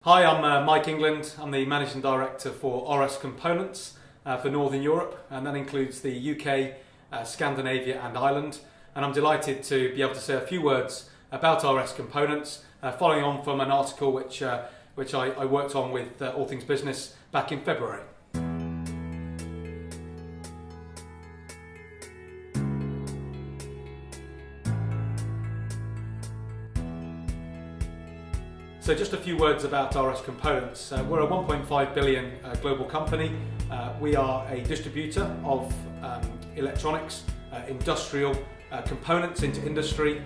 Hi, I'm Mike England. I'm the Managing Director for RS Components for Northern Europe, and that includes the UK, Scandinavia and Ireland. And I'm delighted to be able to say a few words about RS Components, following on from an article which I worked on with All Things Business back in February. So just a few words about RS Components. We're a 1.5 billion global company. We are a distributor of electronics, industrial components into industry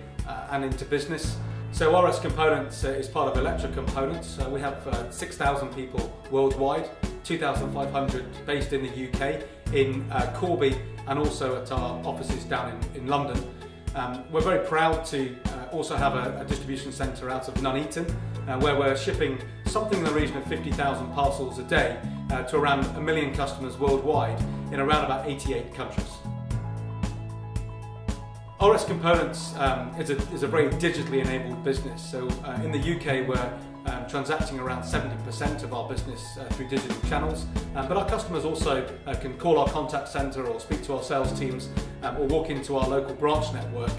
and into business. So RS Components is part of Electra Components. We have 6,000 people worldwide, 2,500 based in the UK, in Corby, and also at our offices down in London. We're very proud to also have a distribution centre out of Nuneaton, where we're shipping something in the region of 50,000 parcels a day to around 1 million customers worldwide in around about 88 countries. RS Components is a very digitally enabled business. So in the UK we're transacting around 70% of our business through digital channels, but our customers also can call our contact centre or speak to our sales teams or walk into our local branch network,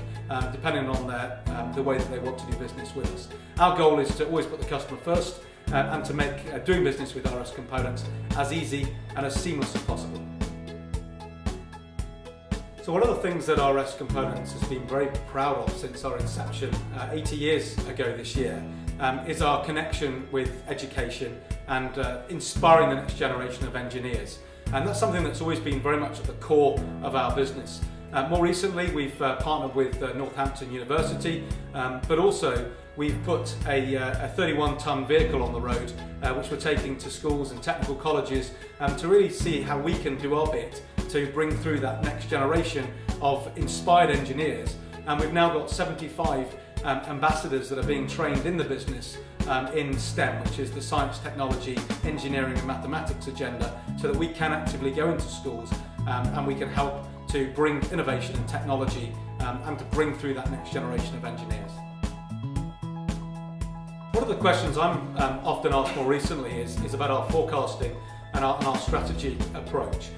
depending on the way that they want to do business with us. Our goal is to always put the customer first and to make doing business with RS Components as easy and as seamless as possible. So one of the things that RS Components has been very proud of since our inception 80 years ago this year is our connection with education and inspiring the next generation of engineers. And that's something that's always been very much at the core of our business. More recently we've partnered with Northampton University, but also we've put a 31-tonne vehicle on the road which we're taking to schools and technical colleges to really see how we can do our bit to bring through that next generation of inspired engineers. And we've now got 75 ambassadors that are being trained in the business in STEM, which is the science, technology, engineering and mathematics agenda, so that we can actively go into schools and we can help to bring innovation and technology and to bring through that next generation of engineers. One of the questions I'm often asked more recently is about our forecasting and our strategy approach.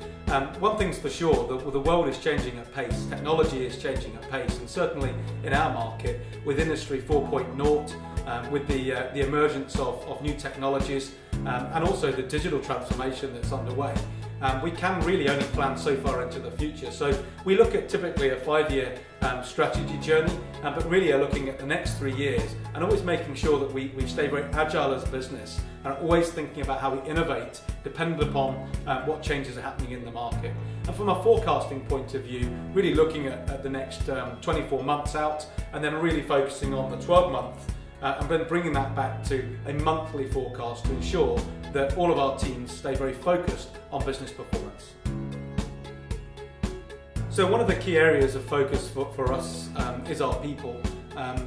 One thing's for sure, the world is changing at pace, technology is changing at pace, and certainly in our market with Industry 4.0, with the emergence of new technologies and also the digital transformation that's underway. We can really only plan so far into the future. So we look at typically a 5-year strategy journey, but really are looking at the next 3 years and always making sure that we stay very agile as a business and always thinking about how we innovate dependent upon what changes are happening in the market. And from a forecasting point of view, really looking at the next 24 months out and then really focusing on the 12-month and then bringing that back to a monthly forecast to ensure that all of our teams stay very focused on business performance. So one of the key areas of focus for us is our people.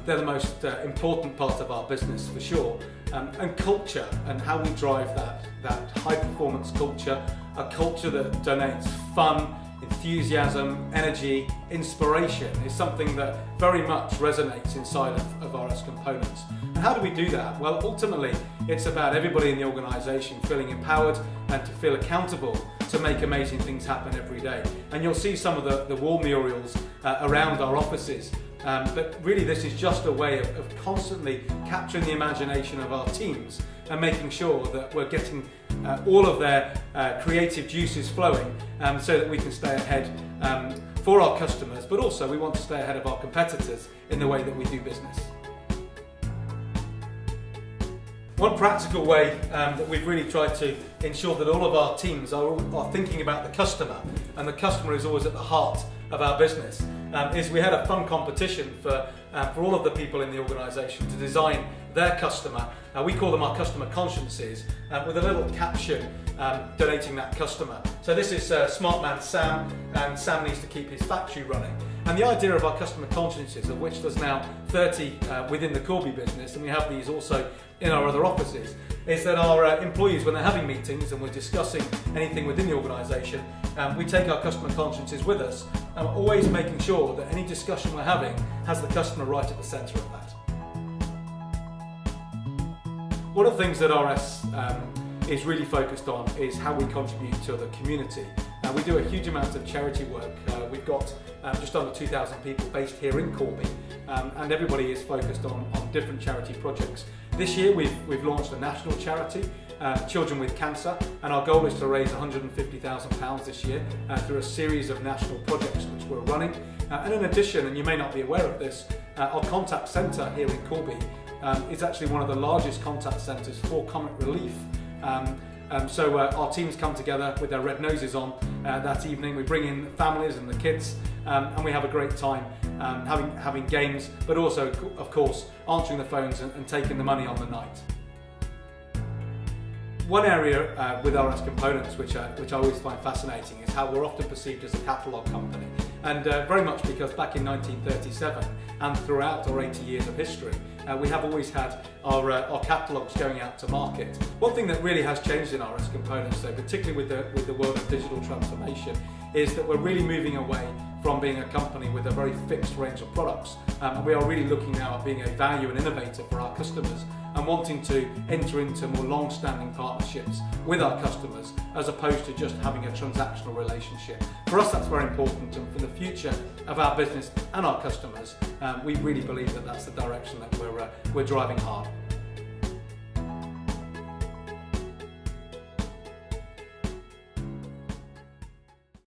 They're the most important part of our business for sure, and culture and how we drive that high performance culture, a culture that donates fun, enthusiasm, energy, inspiration is something that very much resonates inside of RS Components. And how do we do that? Well, ultimately it's about everybody in the organisation feeling empowered and to feel accountable to make amazing things happen every day. And you'll see some of the wall murals around our offices. But really this is just a way of constantly capturing the imagination of our teams and making sure that we're getting all of their creative juices flowing so that we can stay ahead for our customers, but also we want to stay ahead of our competitors in the way that we do business. One practical way that we've really tried to ensure that all of our teams are thinking about the customer, and the customer is always at the heart of our business, is we had a fun competition for all of the people in the organisation to design their customer. We call them our customer consciences, with a little caption donating that customer. So this is smart man Sam, and Sam needs to keep his factory running. And the idea of our customer consciences, of which there's now 30 within the Corby business, and we have these also in our other offices, is that our employees, when they're having meetings and we're discussing anything within the organisation, we take our customer consciences with us, and we're always making sure that any discussion we're having has the customer right at the centre of that. One of the things that RS is really focused on is how we contribute to the community. We do a huge amount of charity work. We've got just under 2,000 people based here in Corby, and everybody is focused on different charity projects. This year we've launched a national charity, Children with Cancer, and our goal is to raise £150,000 this year through a series of national projects which we're running. And in addition, and you may not be aware of this, our contact centre here in Corby is actually one of the largest contact centres for comic relief. So our teams come together with their red noses on that evening. We bring in families and the kids, and we have a great time having games, but also, of course, answering the phones and taking the money on the night. One area with RS Components which I always find fascinating is how we're often perceived as a catalogue company, and very much because back in 1937 and throughout our 80 years of history we have always had our catalogues going out to market. One thing that really has changed in RS Components, though, particularly with the world of digital transformation, is that we're really moving away from being a company with a very fixed range of products. We are really looking now at being a value and innovator for our customers and wanting to enter into more long-standing partnerships with our customers as opposed to just having a transactional relationship. For us, that's very important, and for the future of our business and our customers, we really believe that that's the direction that we're driving hard.